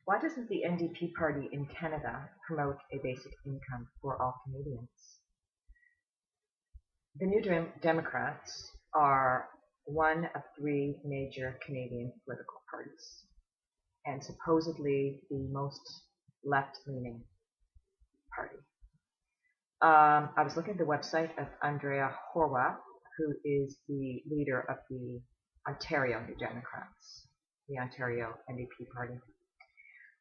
Why doesn't the NDP party in Canada promote a basic income for all Canadians? The New Democrats are one of three major Canadian political parties, and supposedly the most left-leaning party. I was looking at the website of Andrea Horwath, who is the leader of the Ontario New Democrats, the Ontario NDP party.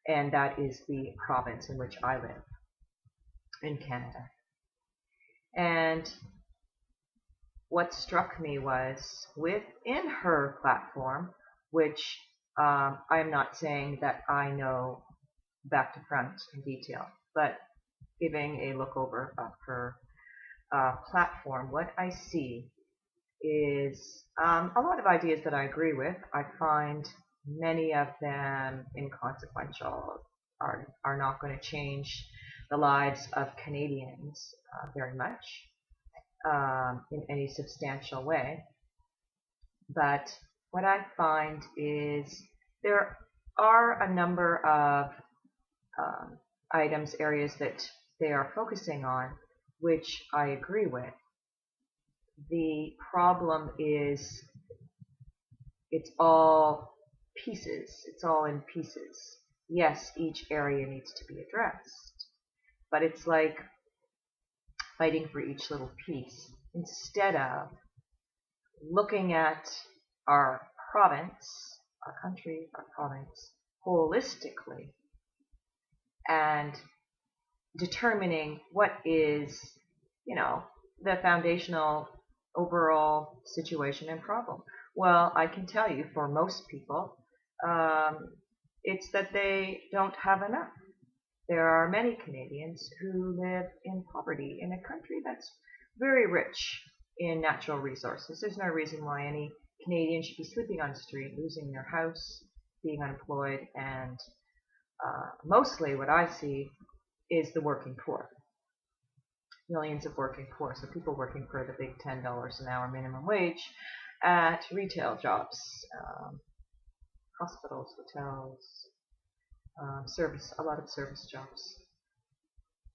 And that is the province in which I live, in Canada. And what struck me was within her platform, which I am not saying that I know back to front in detail, but giving a look over of her platform, what I see is a lot of ideas that I agree with. I find many of them inconsequential, are not going to change the lives of Canadians very much in any substantial way. But what I find is there are a number of items, areas that they are focusing on, which I agree with. The problem is it's all pieces. It's all in pieces. Yes, each area needs to be addressed, but it's like fighting for each little piece instead of looking at our province, our country, our province holistically and determining what is, the foundational overall situation and problem. Well, I can tell you for most people, it's that they don't have enough. There are many Canadians who live in poverty in a country that's very rich in natural resources. There's no reason why any Canadian should be sleeping on the street, losing their house, being unemployed, and mostly what I see is the working poor. Millions of working poor, so people working for the big $10 an hour minimum wage at retail jobs, hospitals, hotels, a lot of service jobs.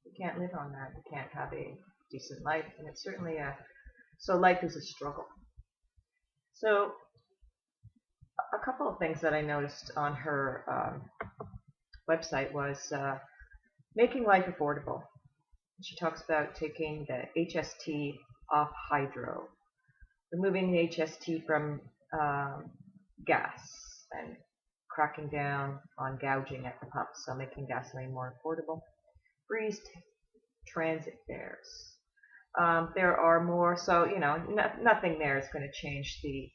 You can't live on that. You can't have a decent life, and it's certainly so life is a struggle. So a couple of things that I noticed on her website was making life affordable. She talks about taking the HST off hydro, removing the HST from gas, and cracking down on gouging at the pumps, so making gasoline more affordable. Freeze transit fares. There are more, so nothing there is going to change the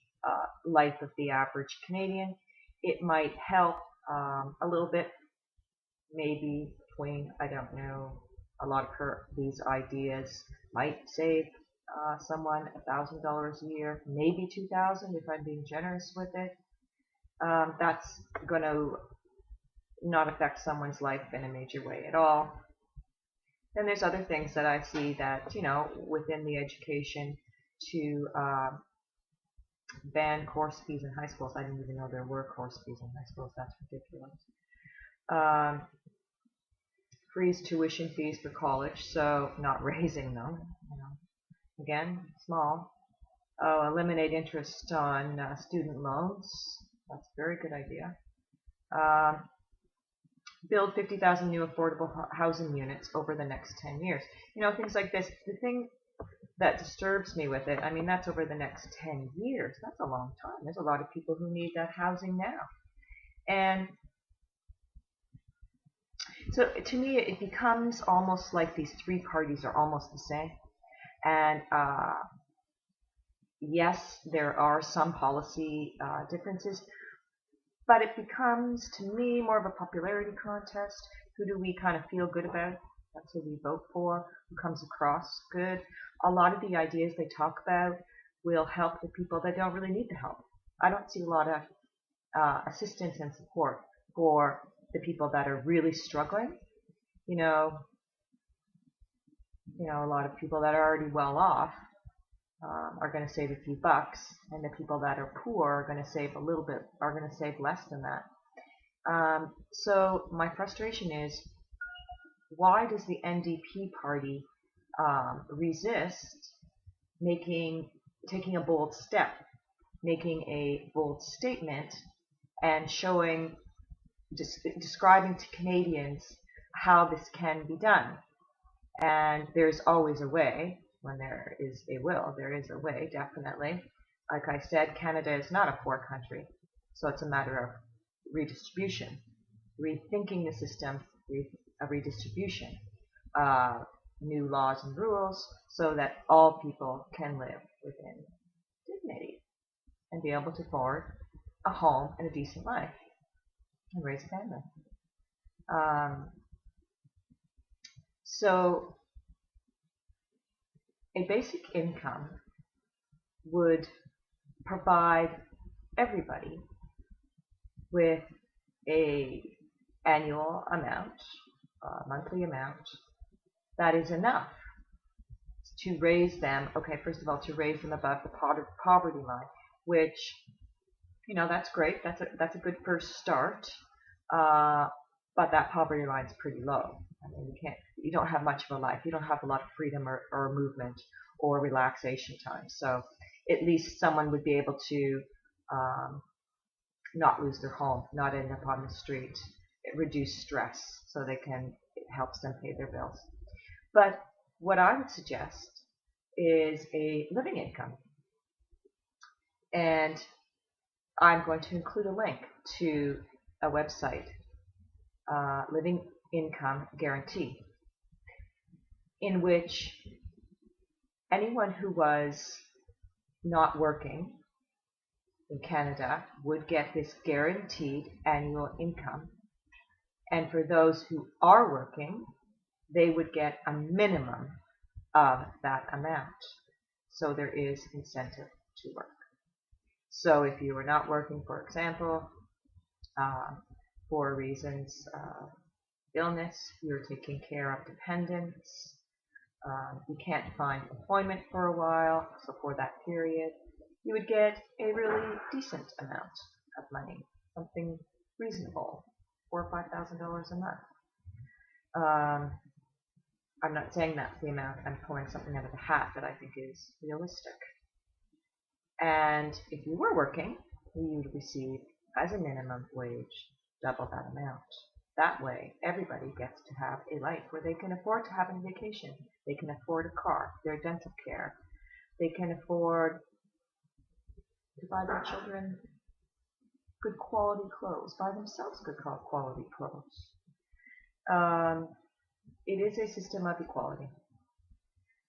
life of the average Canadian. It might help a little bit, maybe between, I don't know, a lot of these ideas might save someone $1,000 a year, maybe $2,000 if I'm being generous with it. That's going to not affect someone's life in a major way at all. Then there's other things that I see that, within the education to ban course fees in high schools. I didn't even know there were course fees in high schools. That's ridiculous. Freeze tuition fees for college, so not raising them. Again, small. Eliminate interest on student loans. That's a very good idea. Build 50,000 new affordable housing units over the next 10 years. Things like this. The thing that disturbs me with it, that's over the next 10 years. That's a long time. There's a lot of people who need that housing now. And so to me, it becomes almost like these three parties are almost the same. And yes, there are some policy differences, but it becomes, to me, more of a popularity contest. Who do we kind of feel good about? That's who we vote for, who comes across good. A lot of the ideas they talk about will help the people that don't really need the help. I don't see a lot of assistance and support for the people that are really struggling. A lot of people that are already well off are going to save a few bucks, and the people that are poor are going to save a little bit, are going to save less than that. So my frustration is, why does the NDP party resist taking a bold step, making a bold statement, and describing to Canadians how this can be done? And there's always a way. When there is a will, there is a way, definitely. Like I said, Canada is not a poor country, so it's a matter of redistribution, rethinking the system, a redistribution, new laws and rules, so that all people can live within dignity and be able to afford a home and a decent life and raise a family. So a basic income would provide everybody with a annual amount, monthly amount, that is enough to raise them, okay, first of all, to raise them above the poverty line, which, that's great. That's a good first start. But that poverty line is pretty low. I mean, you don't have much of a life. You don't have a lot of freedom or movement or relaxation time. So at least someone would be able to not lose their home, not end up on the street, reduce stress, so it helps them pay their bills. But what I would suggest is a living income. And I'm going to include a link to a website, Living Income Guarantee, in which anyone who was not working in Canada would get this guaranteed annual income. And for those who are working, they would get a minimum of that amount. So there is incentive to work. So if you were not working, for example, for reasons of illness, you're taking care of dependents, you can't find employment for a while, so for that period, you would get a really decent amount of money, something reasonable, $4,000 or $5,000 a month. I'm not saying that's the amount. I'm pulling something out of the hat that I think is realistic. And if you were working, you would receive, as a minimum wage, double that amount. That way, everybody gets to have a life where they can afford to have a vacation. They can afford a car, their dental care. They can afford to buy their children good quality clothes, buy themselves good quality clothes. It is a system of equality.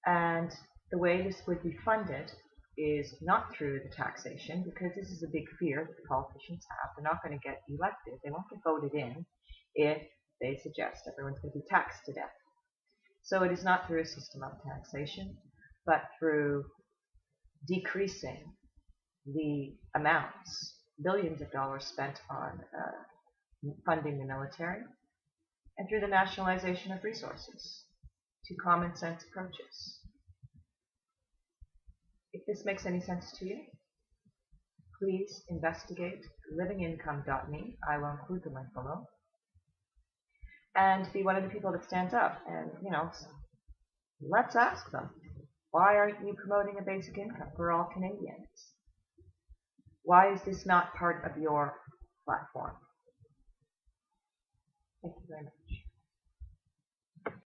And the way this would be funded is not through the taxation, because this is a big fear that the politicians have. They're not going to get elected. They won't get voted in if they suggest everyone's going to be taxed to death. So it is not through a system of taxation, but through decreasing the amounts, billions of dollars spent on funding the military, and through the nationalization of resources to common sense approaches. If this makes any sense to you, please investigate livingincome.me. I will include the link below. And be one of the people that stands up and, let's ask them, why aren't you promoting a basic income for all Canadians? Why is this not part of your platform? Thank you very much.